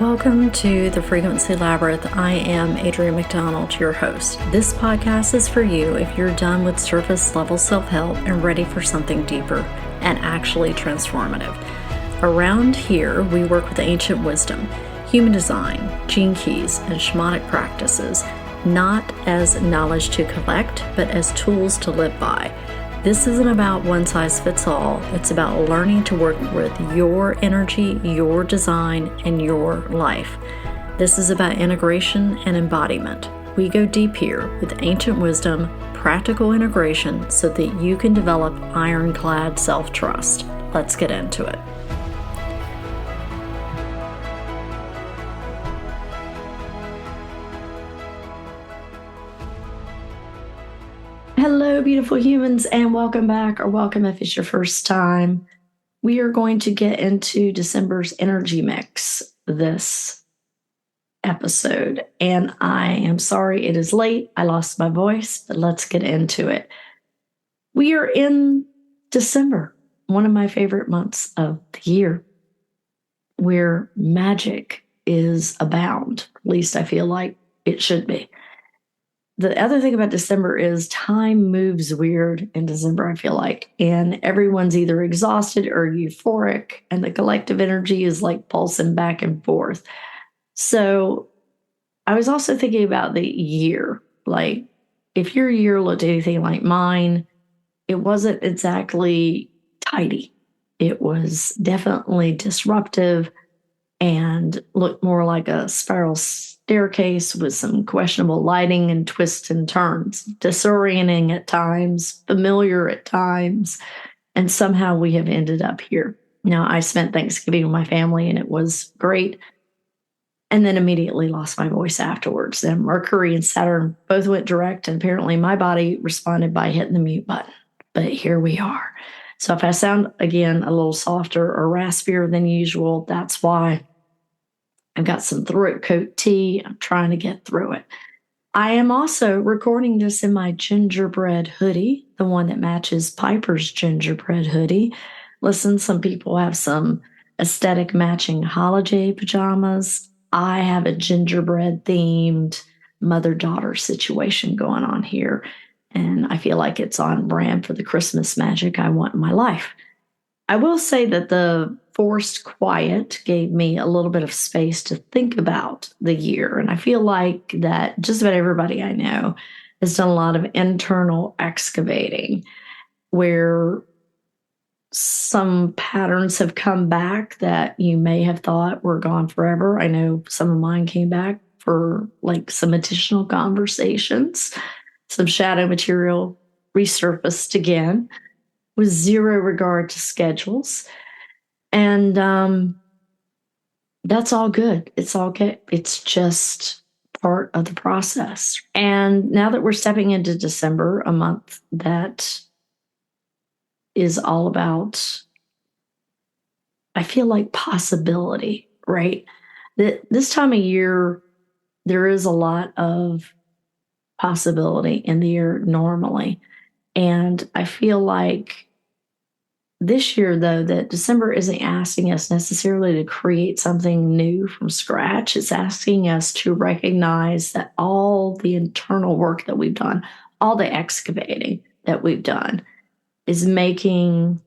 Welcome to the Frequency Labyrinth. I am Adrienne McDonald, your host. This podcast is for you if you're done with surface level self-help and ready for something deeper and actually transformative. Around here, we work with ancient wisdom, human design, gene keys, and shamanic practices, not as knowledge to collect, but as tools to live by. This isn't about one size fits all. It's about learning to work with your energy, your design, and your life. This is about integration and embodiment. We go deep here with ancient wisdom, practical integration, so that you can develop ironclad self-trust. Let's get into it. Hello, beautiful humans, and welcome back, or welcome if it's your first time. We are going to get into December's energy mix this episode, and I am sorry it is late. I lost my voice, but let's get into it. We are in December, one of my favorite months of the year, where magic is abound. At least I feel like it should be. The other thing about December is time moves weird in December, I feel like, and everyone's either exhausted or euphoric, and the collective energy is like pulsing back and forth. So I was also thinking about the year. Like, if your year looked anything like mine, it wasn't exactly tidy. It was definitely disruptive and looked more like a spiral staircase with some questionable lighting and twists and turns, disorienting at times, familiar at times, and somehow we have ended up here. Now, I spent Thanksgiving with my family, and it was great, and then immediately lost my voice afterwards. Then Mercury and Saturn both went direct, and apparently my body responded by hitting the mute button. But here we are. So if I sound, again, a little softer or raspier than usual, that's why. I've got some throat coat tea. I'm trying to get through it. I am also recording this in my gingerbread hoodie, the one that matches Piper's gingerbread hoodie. Listen, some people have some aesthetic matching holiday pajamas. I have a gingerbread themed mother-daughter situation going on here. And I feel like it's on brand for the Christmas magic I want in my life. I will say that the forced quiet gave me a little bit of space to think about the year. And I feel like that just about everybody I know has done a lot of internal excavating where some patterns have come back that you may have thought were gone forever. I know some of mine came back for like some additional conversations. Some shadow material resurfaced again with zero regard to schedules. And that's all good. It's all good. It's just part of the process. And now that we're stepping into December, a month that is all about, I feel like, possibility, right? This time of year, there is a lot of possibility in the year normally. And I feel like this year, though, that December isn't asking us necessarily to create something new from scratch. It's asking us to recognize that all the internal work that we've done, all the excavating that we've done, is making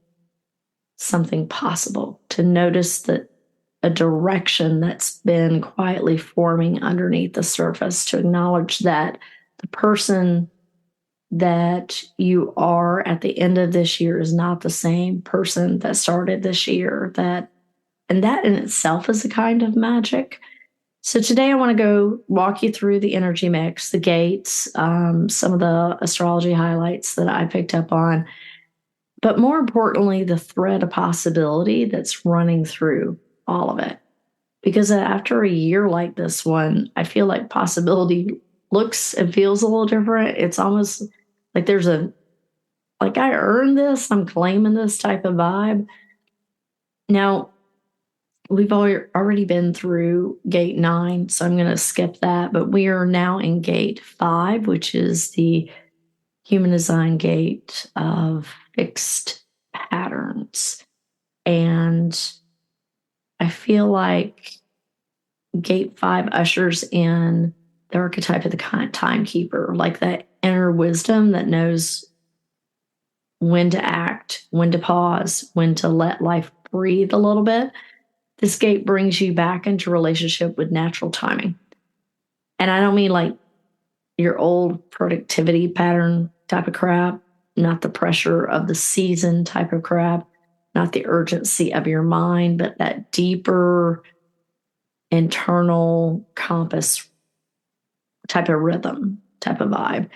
something possible, to notice that a direction that's been quietly forming underneath the surface, to acknowledge that the person that you are at the end of this year is not the same person that started this year. And that in itself is a kind of magic. So today I want to go walk you through the energy mix, the gates, some of the astrology highlights that I picked up on, but more importantly, the thread of possibility that's running through all of it. Because after a year like this one, I feel like possibility looks and feels a little different. It's almost like there's like I earned this, I'm claiming this type of vibe. Now, we've already been through gate 9, so I'm going to skip that. But we are now in gate 5, which is the human design gate of fixed patterns. And I feel like gate 5 ushers in the archetype of the timekeeper, like that inner wisdom that knows when to act, when to pause, when to let life breathe a little bit. This gate brings you back into relationship with natural timing. And I don't mean like your old productivity pattern type of crap, not the pressure of the season type of crap, not the urgency of your mind, but that deeper internal compass type of rhythm, type of vibe.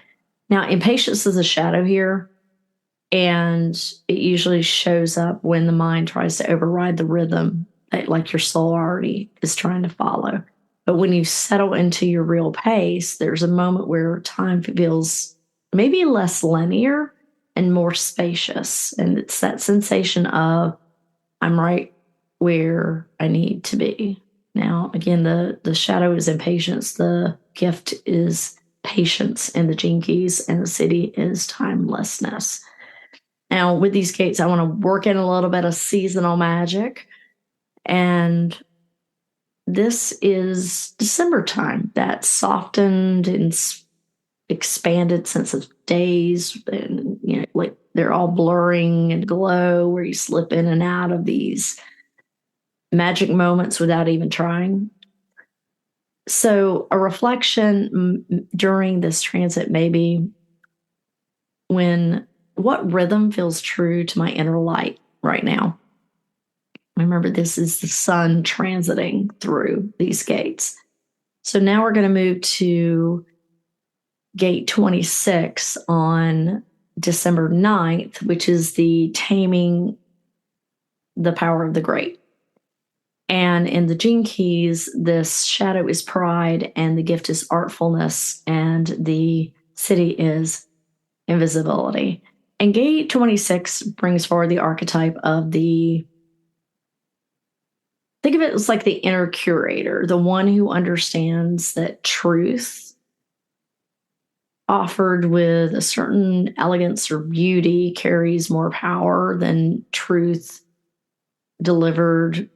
Now, impatience is a shadow here, and it usually shows up when the mind tries to override the rhythm that like your soul already is trying to follow. But when you settle into your real pace, there's a moment where time feels maybe less linear and more spacious. And it's that sensation of I'm right where I need to be. Now, again, the shadow is impatience. The gift is patience in the gene keys, and the city is timelessness. Now, with these gates, I want to work in a little bit of seasonal magic. And this is December time, that softened and expanded sense of days. And, you know, like they're all blurring and glow, where you slip in and out of these magic moments without even trying. So a reflection during this transit maybe what rhythm feels true to my inner light right now. Remember, this is the sun transiting through these gates. So now we're going to move to gate 26 on December 9th, which is the taming the power of the great. And in the gene keys, this shadow is pride, and the gift is artfulness, and the city is invisibility. And gate 26 brings forward the archetype of think of it as like the inner curator, the one who understands that truth offered with a certain elegance or beauty carries more power than truth delivered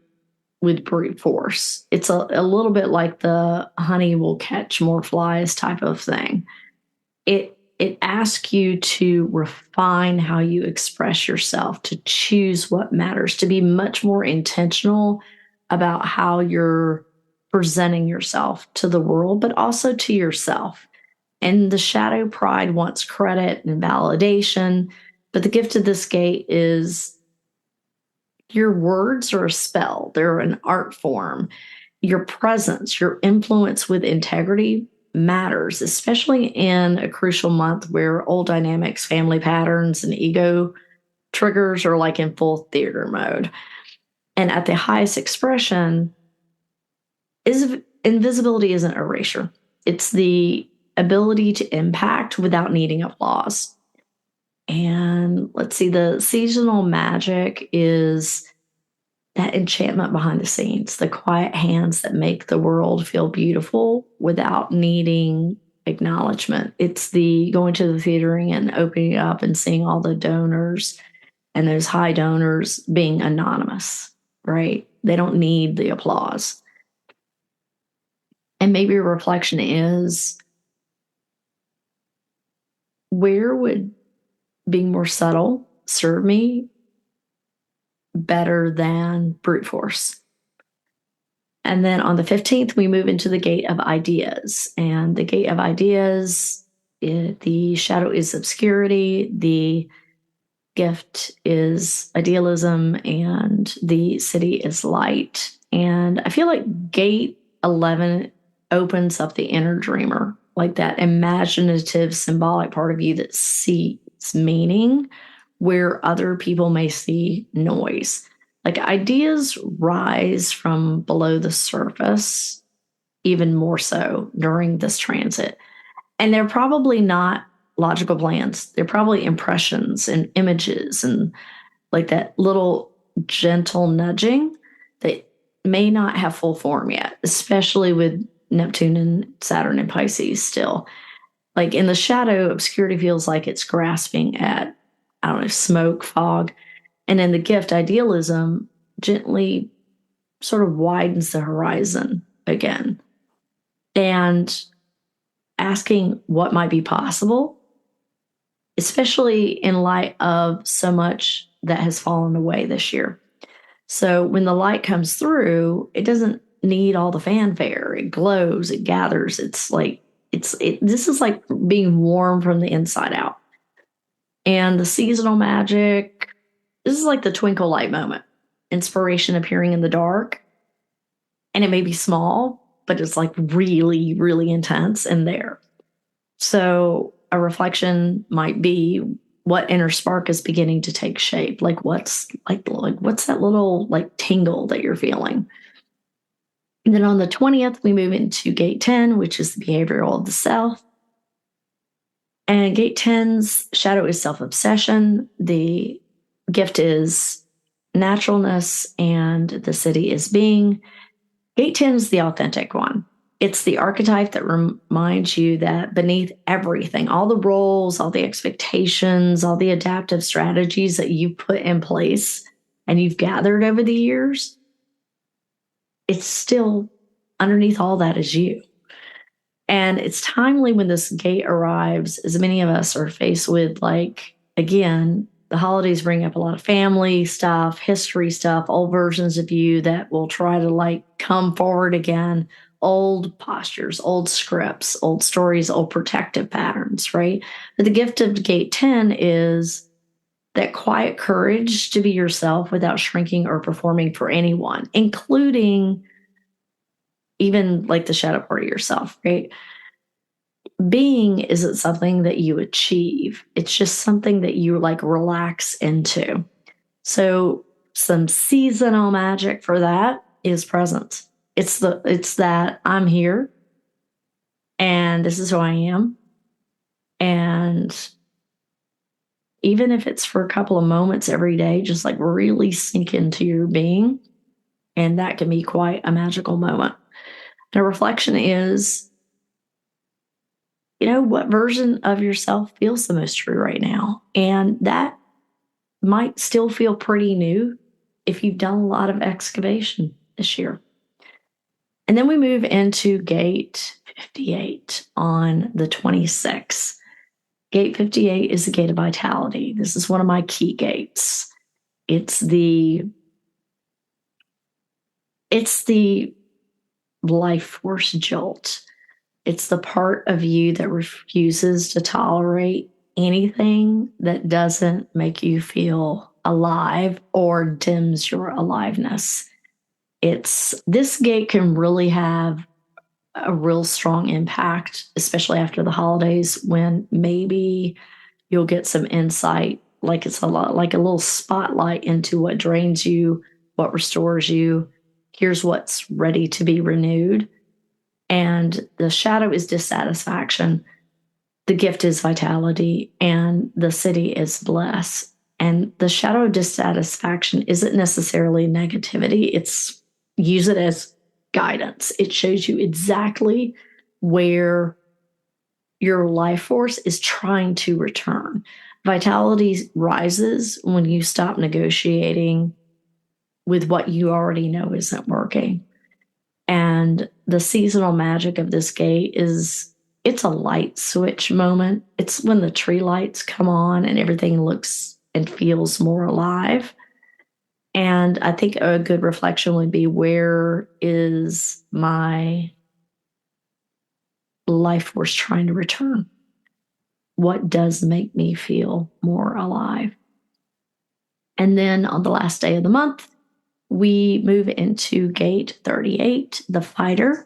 with brute force. It's a little bit like the honey will catch more flies type of thing. It asks you to refine how you express yourself, to choose what matters, to be much more intentional about how you're presenting yourself to the world, but also to yourself. And the shadow pride wants credit and validation, but the gift of this gate is your words are a spell. They're an art form. Your presence, your influence with integrity matters, especially in a crucial month where old dynamics, family patterns, and ego triggers are like in full theater mode. And at the highest expression, invisibility isn't erasure. It's the ability to impact without needing applause. And let's see, the seasonal magic is that enchantment behind the scenes, the quiet hands that make the world feel beautiful without needing acknowledgement. It's the going to the theater and opening up and seeing all the donors and those high donors being anonymous, right? They don't need the applause. And maybe a reflection is, where would being more subtle serve me better than brute force? And then on the 15th, we move into the gate of ideas. And the gate of ideas, the shadow is obscurity, the gift is idealism, and the city is light. And I feel like gate 11 opens up the inner dreamer, like that imaginative, symbolic part of you that sees meaning where other people may see noise. Like ideas rise from below the surface, even more so during this transit. And they're probably not logical plans. They're probably impressions and images and like that little gentle nudging that may not have full form yet, especially with Neptune and Saturn and Pisces still. Like in the shadow, obscurity feels like it's grasping at, I don't know, smoke, fog. And in the gift, idealism gently sort of widens the horizon. again and asking what might be possible, especially in light of so much that has fallen away this year. So when the light comes through, it doesn't need all the fanfare. It glows, it gathers. It's like, this is like being warm from the inside out. And the seasonal magic, this is like the twinkle light moment, inspiration appearing in the dark. And it may be small, but it's like really, really intense in there. So a reflection might be what inner spark is beginning to take shape. Like what's that little like tingle that you're feeling? And then on the 20th, we move into gate 10, which is the behavioral of the self. And gate 10's shadow is self-obsession. The gift is naturalness, and the city is being. Gate 10 is the authentic one. It's the archetype that reminds you that beneath everything, all the roles, all the expectations, all the adaptive strategies that you put in place and you've gathered over the years, it's still underneath all that is you. And it's timely when this gate arrives, as many of us are faced with, like, again, the holidays bring up a lot of family stuff, history stuff, old versions of you that will try to like come forward again, old postures, old scripts, old stories, old protective patterns, right? But the gift of gate 10 is that quiet courage to be yourself without shrinking or performing for anyone, including even like the shadow part of yourself, right? Being isn't something that you achieve. It's just something that you like relax into. So some seasonal magic for that is presence. It's that I'm here and this is who I am. And even if it's for a couple of moments every day, just like really sink into your being. And that can be quite a magical moment. And a reflection is, what version of yourself feels the most true right now? And that might still feel pretty new if you've done a lot of excavation this year. And then we move into gate 58 on the 26th. Gate 58 is the gate of vitality. This is one of my key gates. It's the life force jolt. It's the part of you that refuses to tolerate anything that doesn't make you feel alive or dims your aliveness. This gate can really have a real strong impact, especially after the holidays, when maybe you'll get some insight, like it's a lot like a little spotlight into what drains you, what restores you. Here's what's ready to be renewed. And the shadow is dissatisfaction. The gift is vitality, and the city is bliss. And the shadow of dissatisfaction isn't necessarily negativity. Use it as guidance. It shows you exactly where your life force is trying to return. Vitality rises when you stop negotiating with what you already know isn't working. And the seasonal magic of this gate it's a light switch moment. It's when the tree lights come on and everything looks and feels more alive. And I think a good reflection would be, where is my life force trying to return? What does make me feel more alive? And then on the last day of the month, we move into gate 38, the fighter,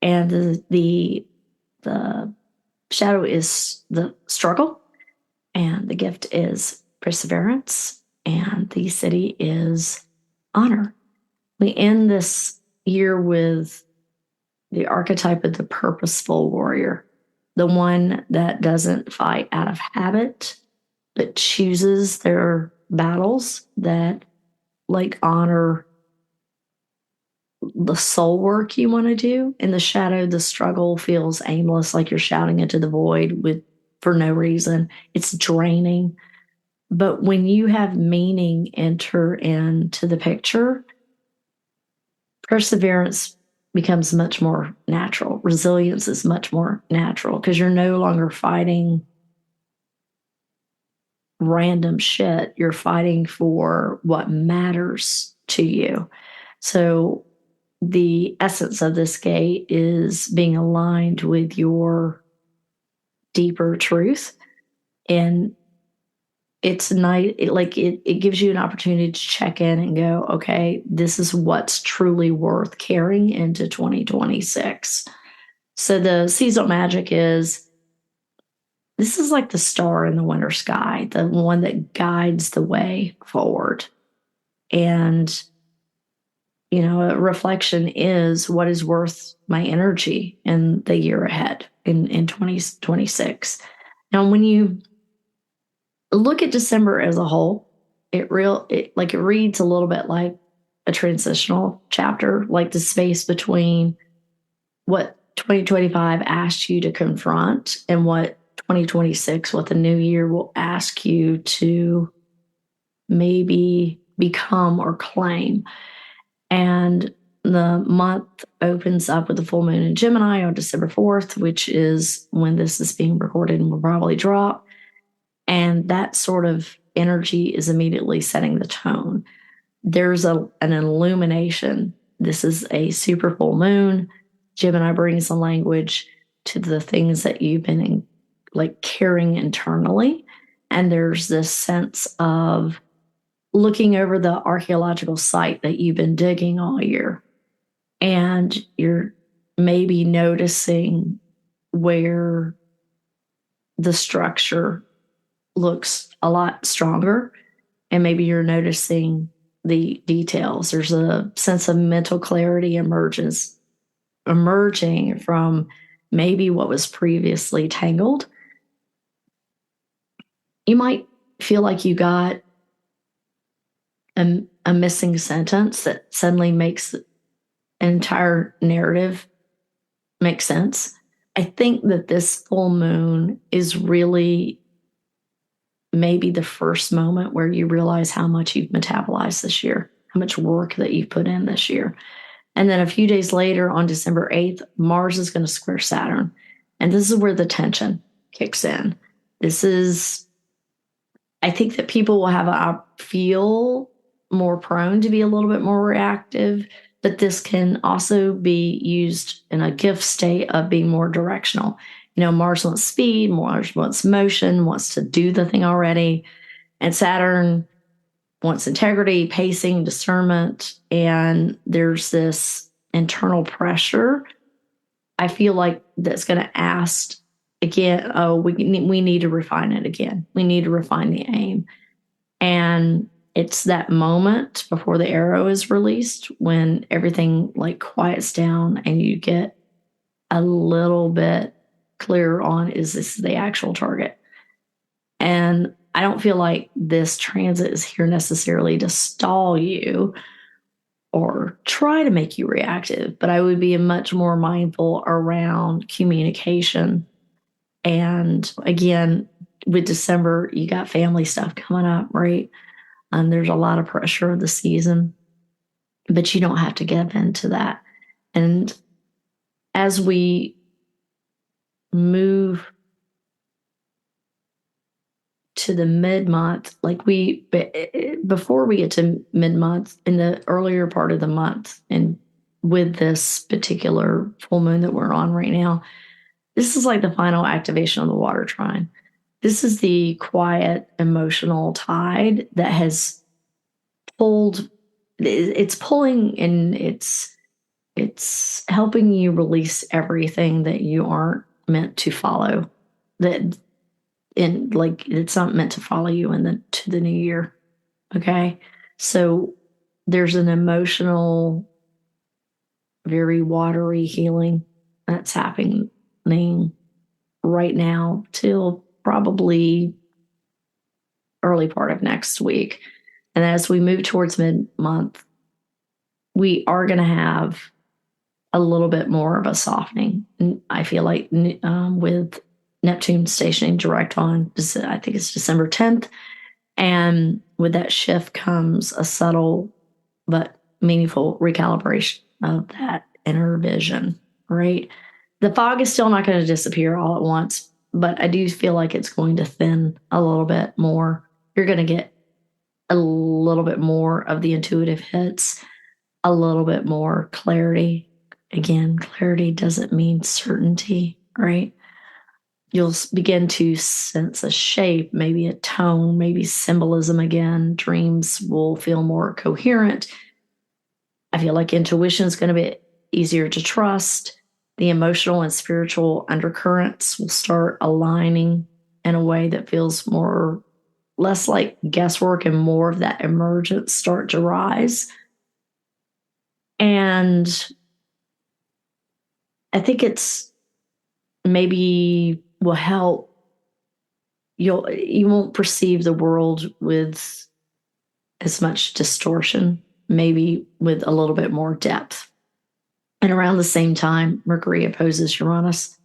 and the shadow is the struggle, and the gift is perseverance, and the city is honor. We end this year with the archetype of the purposeful warrior, the one that doesn't fight out of habit, but chooses their battles that like honor the soul work you want to do. In the shadow, the struggle feels aimless, like you're shouting into the void for no reason. It's draining. But when you have meaning enter into the picture, perseverance becomes much more natural. Resilience is much more natural because you're no longer fighting random shit. You're fighting for what matters to you. So the essence of this gate is being aligned with your deeper truth. And it's nice, it gives you an opportunity to check in and go, okay, this is what's truly worth carrying into 2026. So the seasonal magic is, this is like the star in the winter sky, the one that guides the way forward. And, a reflection is what is worth my energy in the year ahead in 2026. Now, when you look at December as a whole, it reads a little bit like a transitional chapter, like the space between what 2025 asked you to confront and what 2026, what the new year will ask you to maybe become or claim. And the month opens up with the full moon in Gemini on December 4th, which is when this is being recorded and will probably drop. And that sort of energy is immediately setting the tone. There's an illumination. This is a super full moon. Gemini brings the language to the things that you've been carrying internally. And there's this sense of looking over the archaeological site that you've been digging all year. And you're maybe noticing where the structure looks a lot stronger, and maybe you're noticing the details. There's a sense of mental clarity emerging from maybe what was previously tangled. You might feel like you got a missing sentence that suddenly makes an entire narrative make sense. I think that this full moon is really maybe the first moment where you realize how much you've metabolized this year, how much work that you've put in this year. And then a few days later, on December 8th, Mars is going to square Saturn. And this is where the tension kicks in. I think that people will feel more prone to be a little bit more reactive, but this can also be used in a gift state of being more directional. Mars wants speed, Mars wants motion, wants to do the thing already. And Saturn wants integrity, pacing, discernment. And there's this internal pressure, I feel like, that's going to ask again, we need to refine it again. We need to refine the aim. And it's that moment before the arrow is released when everything quiets down and you get a little bit clearer on, is this the actual target? And I don't feel like this transit is here necessarily to stall you or try to make you reactive, but I would be much more mindful around communication. And again, with December, you got family stuff coming up, right? And there's a lot of pressure of the season, but you don't have to give in to that. And as we move to the mid-month, before we get to mid-month, in the earlier part of the month, and with this particular full moon that we're on right now, this is like the final activation of the Water Trine. This is the quiet emotional tide that has pulled. It's pulling, and it's helping you release everything that you aren't meant to follow. It's not meant to follow you to the new year. Okay, so there's an emotional, very watery healing that's happening right now till probably early part of next week. And as we move towards mid-month, we are going to have a little bit more of a softening. And I feel like with Neptune stationing direct on, I think it's December 10th. And with that shift comes a subtle but meaningful recalibration of that inner vision, right? The fog is still not going to disappear all at once, but I do feel like it's going to thin a little bit more. You're going to get a little bit more of the intuitive hits, a little bit more clarity. Again, clarity doesn't mean certainty, right? You'll begin to sense a shape, maybe a tone, maybe symbolism again. Dreams will feel more coherent. I feel like intuition is going to be easier to trust. The emotional and spiritual undercurrents will start aligning in a way that feels less like guesswork and more of that emergence start to rise. And I think it's maybe will help. You won't perceive the world with as much distortion, maybe with a little bit more depth. And around the same time, Mercury opposes Uranus,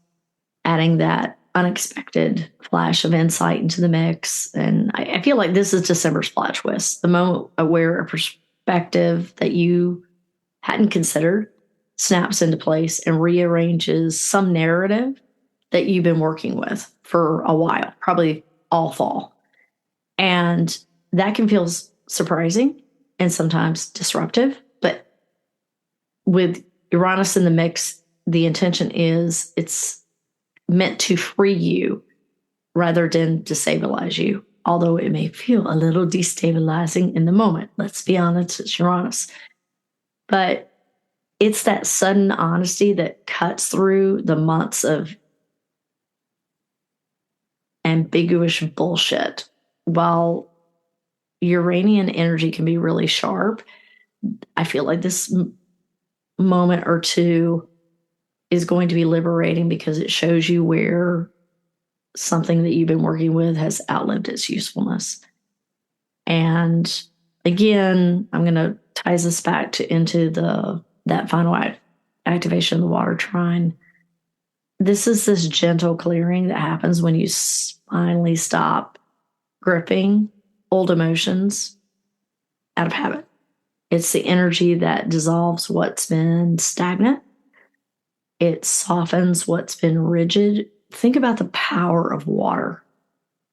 adding that unexpected flash of insight into the mix. And I feel like this is December's plot twist, the moment where a perspective that you hadn't considered snaps into place and rearranges some narrative that you've been working with for a while, probably all fall. And that can feel surprising and sometimes disruptive. But with Uranus in the mix, the intention is it's meant to free you rather than destabilize you, although it may feel a little destabilizing in the moment. Let's be honest, it's Uranus. But it's that sudden honesty that cuts through the months of ambiguous bullshit. While Uranian energy can be really sharp, I feel like this moment or two is going to be liberating because it shows you where something that you've been working with has outlived its usefulness. And again, I'm going to tie this back into that final activation of the Water Trine. This is this gentle clearing that happens when you finally stop gripping old emotions out of habit. It's the energy that dissolves what's been stagnant. It softens what's been rigid. Think about the power of water.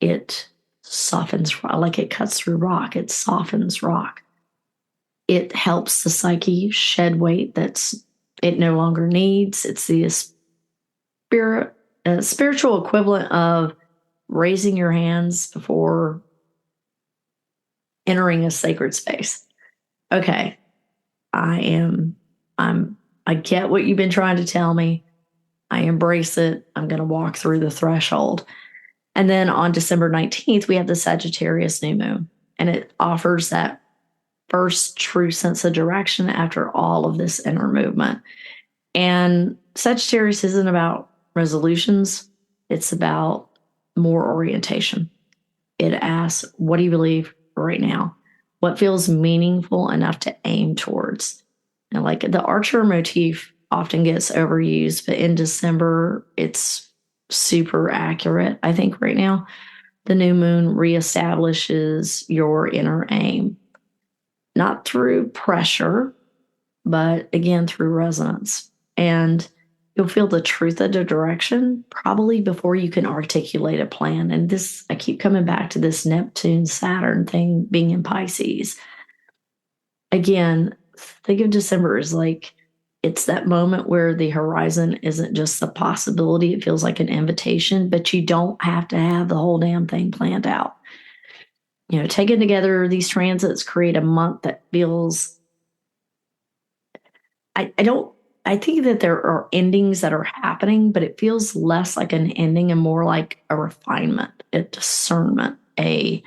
It softens, like it cuts through rock. It softens rock. It helps the psyche shed weight it no longer needs. It's the spiritual equivalent of raising your hands before entering a sacred space. Okay, I get what you've been trying to tell me. I embrace it. I'm going to walk through the threshold. And then on December 19th, we have the Sagittarius New Moon, and it offers that first true sense of direction after all of this inner movement. And Sagittarius isn't about resolutions. It's about more orientation. It asks, what do you believe right now? What feels meaningful enough to aim towards? And like the archer motif often gets overused, but in December, it's super accurate. I think right now, the new moon reestablishes your inner aim, not through pressure, but again, through resonance. And you'll feel the truth of the direction probably before you can articulate a plan. And this, I keep coming back to this Neptune Saturn thing being in Pisces. Again, think of December as like, it's that moment where the horizon isn't just the possibility. It feels like an invitation, but you don't have to have the whole damn thing planned out. Taken together, these transits create a month that feels, I think that there are endings that are happening, but it feels less like an ending and more like a refinement, a discernment, a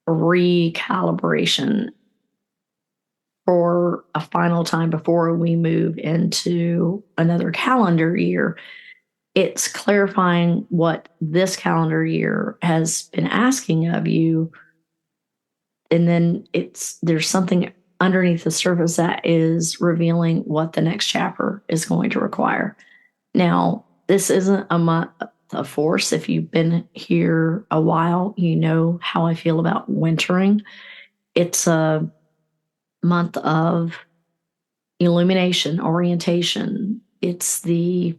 recalibration for a final time before we move into another calendar year. It's clarifying what this calendar year has been asking of you. And then there's something underneath the surface that is revealing what the next chapter is going to require. Now, this isn't a month of force. If you've been here a while, you know how I feel about wintering. It's a month of illumination, orientation. It's the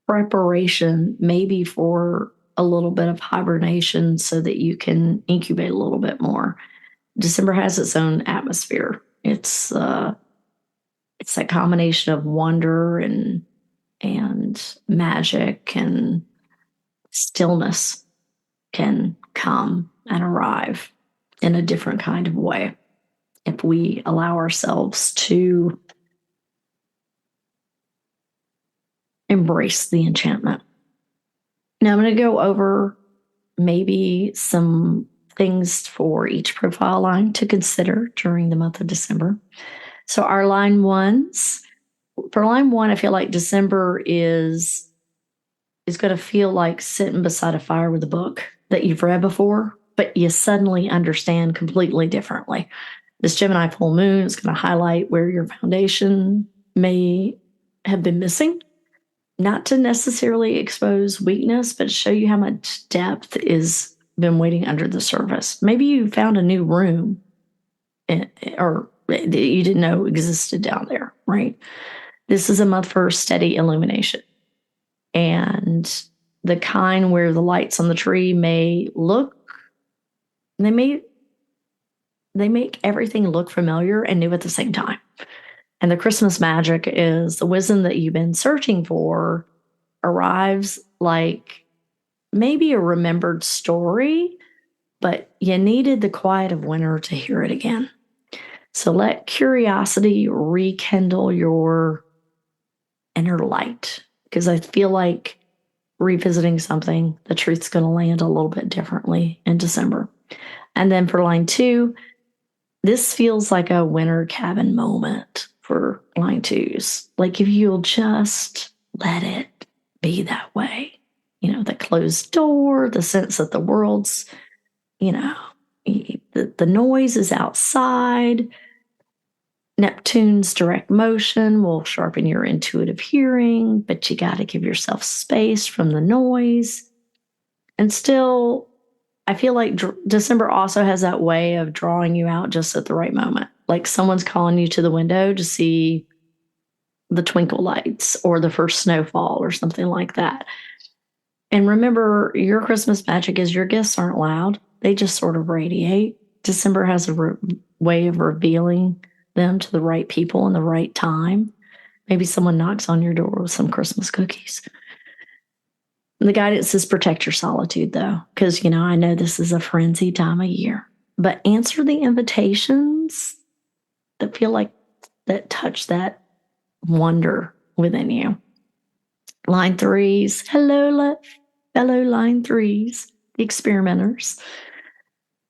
preparation maybe for a little bit of hibernation so that you can incubate a little bit more. December has its own atmosphere. It's that combination of wonder and magic and stillness can come and arrive in a different kind of way if we allow ourselves to embrace the enchantment. Now I'm going to go over maybe some things for each profile line to consider during the month of December. So our line ones, for line one, I feel like December is going to feel like sitting beside a fire with a book that you've read before, but you suddenly understand completely differently. This Gemini Full Moon is going to highlight where your foundation may have been missing, not to necessarily expose weakness, but show you how much depth is been waiting under the surface. Maybe you found a new room or that you didn't know existed down there, right? This is a month for steady illumination. And the kind where the lights on the tree may look, they make everything look familiar and new at the same time. And the Christmas magic is the wisdom that you've been searching for arrives like maybe a remembered story, but you needed the quiet of winter to hear it again. So let curiosity rekindle your inner light, because I feel like revisiting something, the truth's going to land a little bit differently in December. And then for line two, this feels like a winter cabin moment for line twos. Like if you'll just let it be that way, the closed door, the sense that the world's, the noise is outside. Neptune's direct motion will sharpen your intuitive hearing, but you got to give yourself space from the noise. And still, I feel like December also has that way of drawing you out just at the right moment. Like someone's calling you to the window to see the twinkle lights or the first snowfall or something like that. And remember, your Christmas magic is your gifts aren't loud. They just sort of radiate. December has a way of revealing them to the right people in the right time. Maybe someone knocks on your door with some Christmas cookies. The guidance is protect your solitude, though, because, I know this is a frenzied time of year. But answer the invitations that feel like that touch that wonder within you. Line threes, hello, fellow line threes, the experimenters.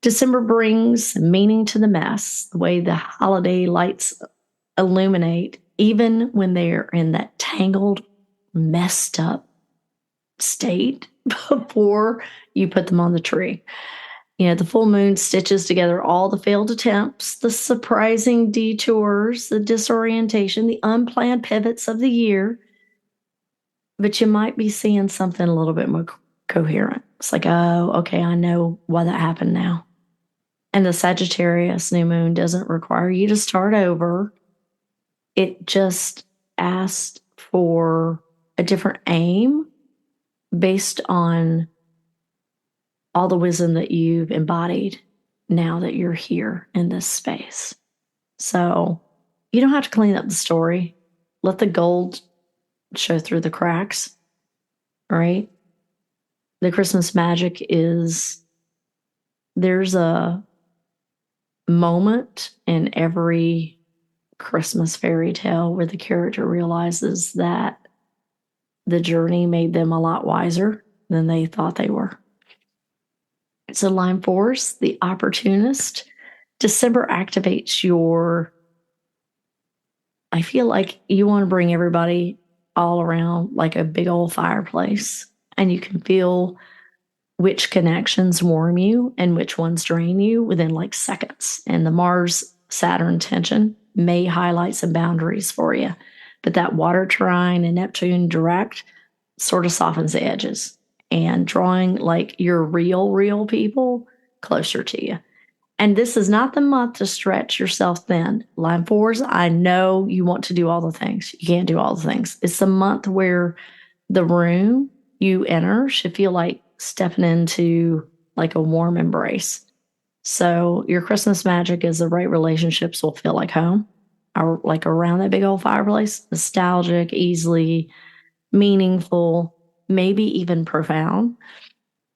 December brings meaning to the mess, the way the holiday lights illuminate, even when they're in that tangled, messed up state before you put them on the tree. The full moon stitches together all the failed attempts, the surprising detours, the disorientation, the unplanned pivots of the year. But you might be seeing something a little bit more coherent. It's like, oh, okay, I know why that happened now. And the Sagittarius New Moon doesn't require you to start over. It just asks for a different aim based on all the wisdom that you've embodied now that you're here in this space. So you don't have to clean up the story. Let the gold show through the cracks, right? The Christmas magic is there's a moment in every Christmas fairy tale where the character realizes that the journey made them a lot wiser than they thought they were. So line fours, the opportunist. December activates I feel like you want to bring everybody all around like a big old fireplace, and you can feel which connections warm you and which ones drain you within like seconds. And the Mars-Saturn tension may highlight some boundaries for you. But that Water Trine and Neptune direct sort of softens the edges and drawing like your real people closer to you. And this is not the month to stretch yourself thin. Line fours, I know you want to do all the things. You can't do all the things. It's the month where the room you enter should feel like stepping into like a warm embrace. So your Christmas magic is the right relationships will feel like home, or like around that big old fireplace, nostalgic, easily meaningful, maybe even profound.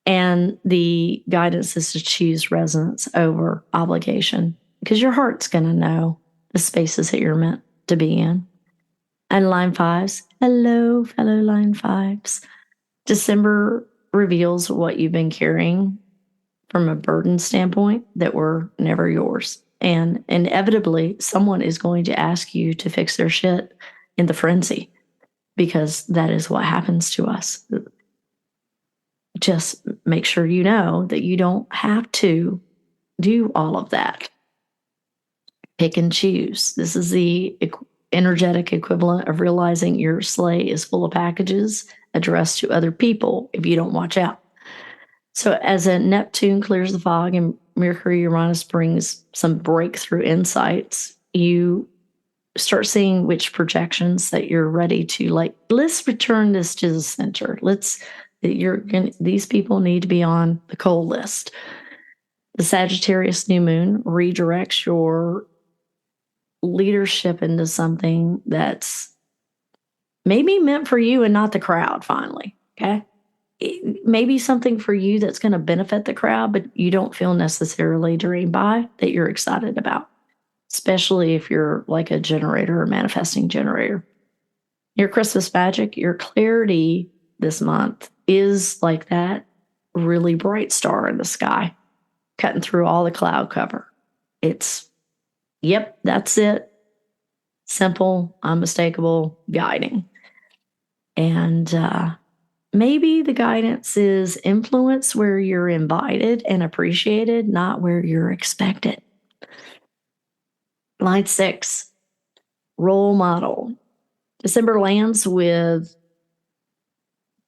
And the guidance is to choose resonance over obligation because your heart's going to know the spaces that you're meant to be in. And line fives, hello, fellow line fives. December reveals what you've been carrying from a burden standpoint that were never yours. And inevitably, someone is going to ask you to fix their shit in the frenzy because that is what happens to us. Just make sure you know that you don't have to do all of that. Pick and choose. This is the energetic equivalent of realizing your sleigh is full of packages addressed to other people if you don't watch out. So as a Neptune clears the fog and Mercury Uranus brings some breakthrough insights, you start seeing which projections that you're ready to, like, let's return this to the center. These people need to be on the coal list. The Sagittarius New Moon redirects your leadership into something that's maybe meant for you and not the crowd finally, okay? It may be something for you that's going to benefit the crowd, but you don't feel necessarily dreamed by that you're excited about, especially if you're like a generator or manifesting generator. Your Christmas magic, your clarity this month is like that really bright star in the sky, cutting through all the cloud cover. It's, yep, that's it. Simple, unmistakable guiding. And maybe the guidance is influence where you're invited and appreciated, not where you're expected. Line 6, role model. December lands with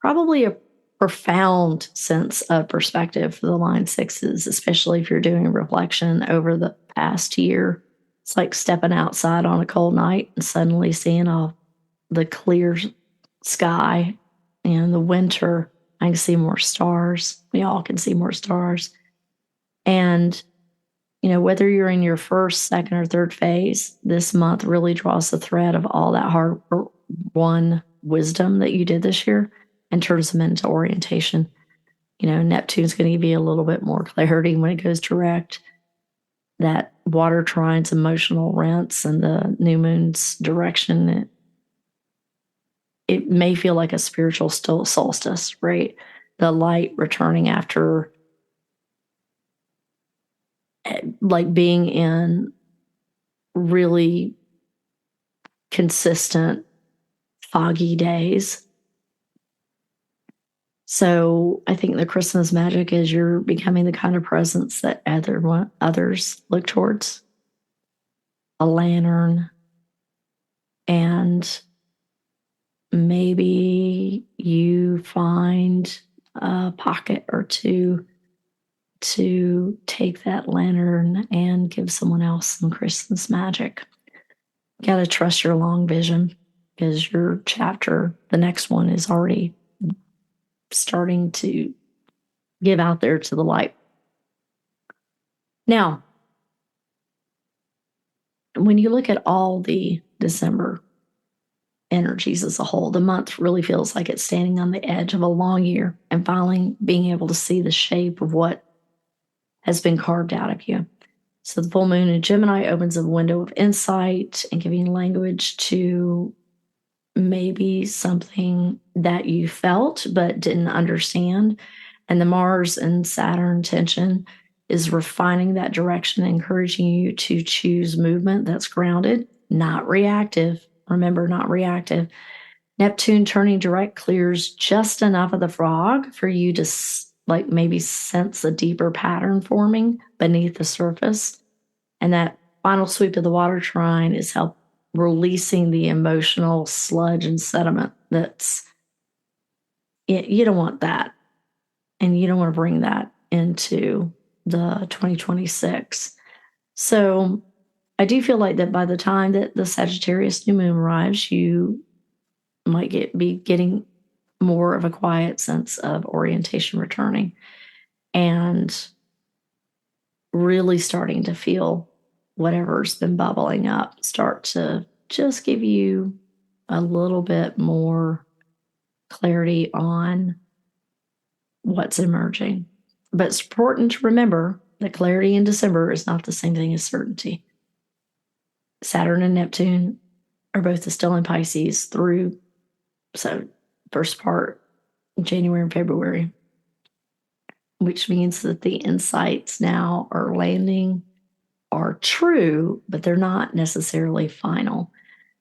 probably a profound sense of perspective for the line 6s, especially if you're doing reflection over the past year. It's like stepping outside on a cold night and suddenly seeing the clear sky. And the winter, I can see more stars. We all can see more stars. And, whether you're in your first, second, or third phase, this month really draws the thread of all that hard-won wisdom that you did this year and turns them into orientation. Neptune's going to give you a little bit more clarity when it goes direct. That Water Trine's emotional rents and the new moon's direction, it may feel like a spiritual solstice, right? The light returning after, like, being in really consistent foggy days. So I think the Christmas magic is you're becoming the kind of presence that others look towards. A lantern, and maybe you find a pocket or two to take that lantern and give someone else some Christmas magic. You got to trust your long vision because your chapter, the next one, is already starting to give out there to the light. Now, when you look at all the December energies as a whole, the month really feels like it's standing on the edge of a long year and finally being able to see the shape of what has been carved out of you. So the full moon in Gemini opens a window of insight and giving language to maybe something that you felt but didn't understand. And the Mars and Saturn tension is refining that direction, encouraging you to choose movement that's grounded, not reactive. Remember, not reactive. Neptune turning direct clears just enough of the frog for you to maybe sense a deeper pattern forming beneath the surface. And that final sweep of the Water Trine is releasing the emotional sludge and sediment you don't want that. And you don't want to bring that into the 2026. So I do feel like that by the time that the Sagittarius New Moon arrives, you might be getting more of a quiet sense of orientation returning and really starting to feel whatever's been bubbling up start to just give you a little bit more clarity on what's emerging. But it's important to remember that clarity in December is not the same thing as certainty. Saturn and Neptune are both still in Pisces through first part January and February, which means that the insights now are landing are true, but they're not necessarily final.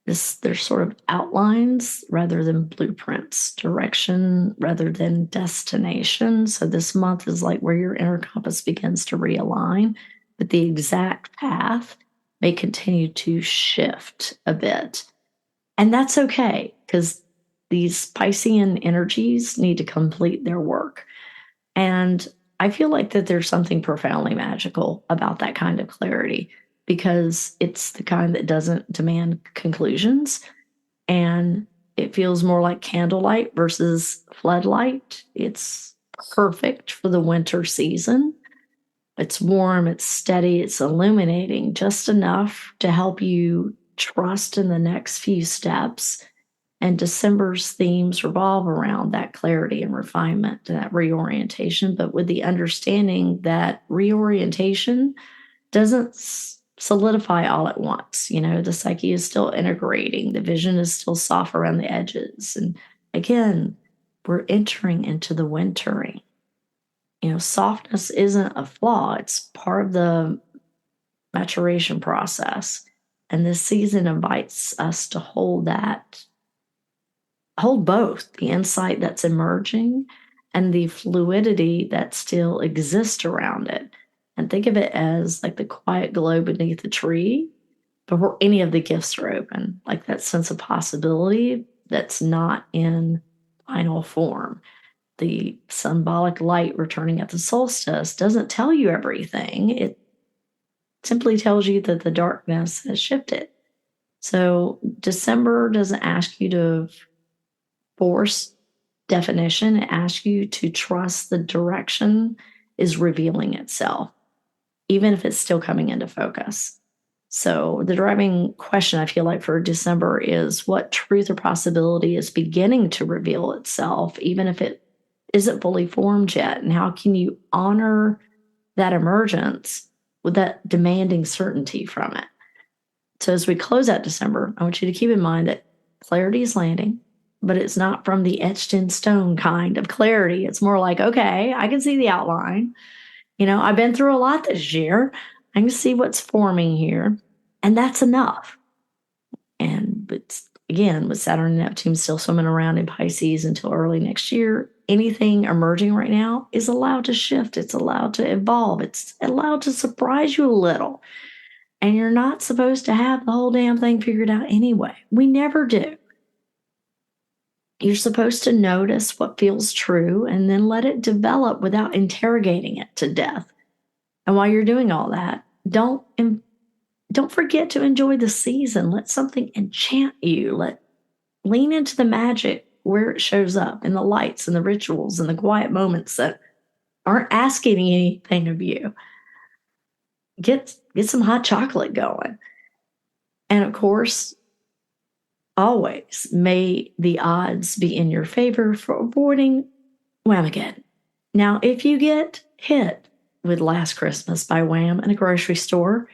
They're sort of outlines rather than blueprints, direction rather than destination. So this month is like where your inner compass begins to realign, but the exact path may continue to shift a bit. And that's okay, because these Piscean energies need to complete their work. And I feel like that there's something profoundly magical about that kind of clarity, because it's the kind that doesn't demand conclusions, and it feels more like candlelight versus floodlight. It's perfect for the winter season. It's warm, it's steady, it's illuminating just enough to help you trust in the next few steps. And December's themes revolve around that clarity and refinement and that reorientation, but with the understanding that reorientation doesn't solidify all at once. The psyche is still integrating, the vision is still soft around the edges. And again, we're entering into the wintering. Softness isn't a flaw, it's part of the maturation process. And this season invites us to hold both the insight that's emerging and the fluidity that still exists around it. And think of it as like the quiet glow beneath the tree before any of the gifts are open, like that sense of possibility that's not in final form. The symbolic light returning at the solstice doesn't tell you everything. It simply tells you that the darkness has shifted. So December doesn't ask you to force definition. It asks you to trust the direction is revealing itself, even if it's still coming into focus. So the driving question, I feel like, for December is what truth or possibility is beginning to reveal itself, even if it isn't fully formed yet? And how can you honor that emergence with that demanding certainty from it? So as we close out December, I want you to keep in mind that clarity is landing, but it's not from the etched in stone kind of clarity. It's more like, okay, I can see the outline. I've been through a lot this year. I can see what's forming here, and that's enough. But again, with Saturn and Neptune still swimming around in Pisces until early next year, anything emerging right now is allowed to shift. It's allowed to evolve. It's allowed to surprise you a little. And you're not supposed to have the whole damn thing figured out anyway. We never do. You're supposed to notice what feels true and then let it develop without interrogating it to death. And while you're doing all that, don't forget to enjoy the season. Let something enchant you. Lean into the magic where it shows up, in the lights and the rituals and the quiet moments that aren't asking anything of you. Get some hot chocolate going. And of course, always may the odds be in your favor for avoiding Whamageddon. Now, if you get hit with Last Christmas by Wham in a grocery store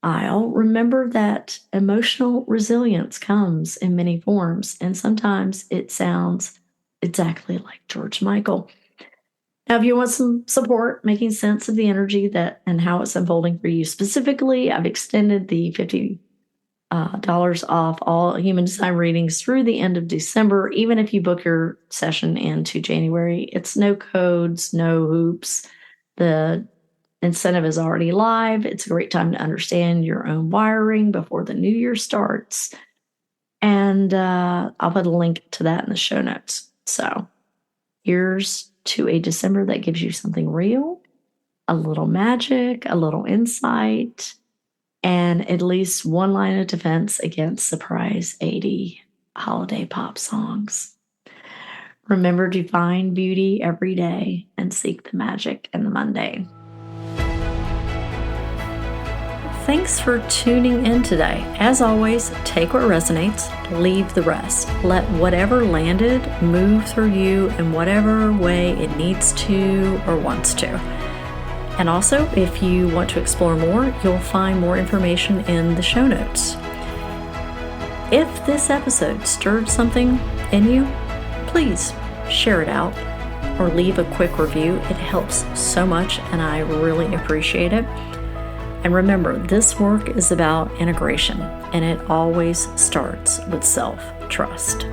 aisle, remember that emotional resilience comes in many forms, and sometimes it sounds exactly like George Michael. Now, if you want some support making sense of the energy and how it's unfolding for you specifically, I've extended the $50 off all human design readings through the end of December. Even if you book your session into January, it's no codes, no hoops. The incentive is already live. It's a great time to understand your own wiring before the new year starts. And I'll put a link to that in the show notes. So here's to a December that gives you something real, a little magic, a little insight, and at least one line of defense against surprise 80 holiday pop songs. Remember to find beauty every day and seek the magic in the mundane. Thanks for tuning in today. As always, take what resonates, leave the rest. Let whatever landed move through you in whatever way it needs to or wants to. And also, if you want to explore more, you'll find more information in the show notes. If this episode stirred something in you, please share it out or leave a quick review. It helps so much and I really appreciate it. And remember, this work is about integration and it always starts with self-trust.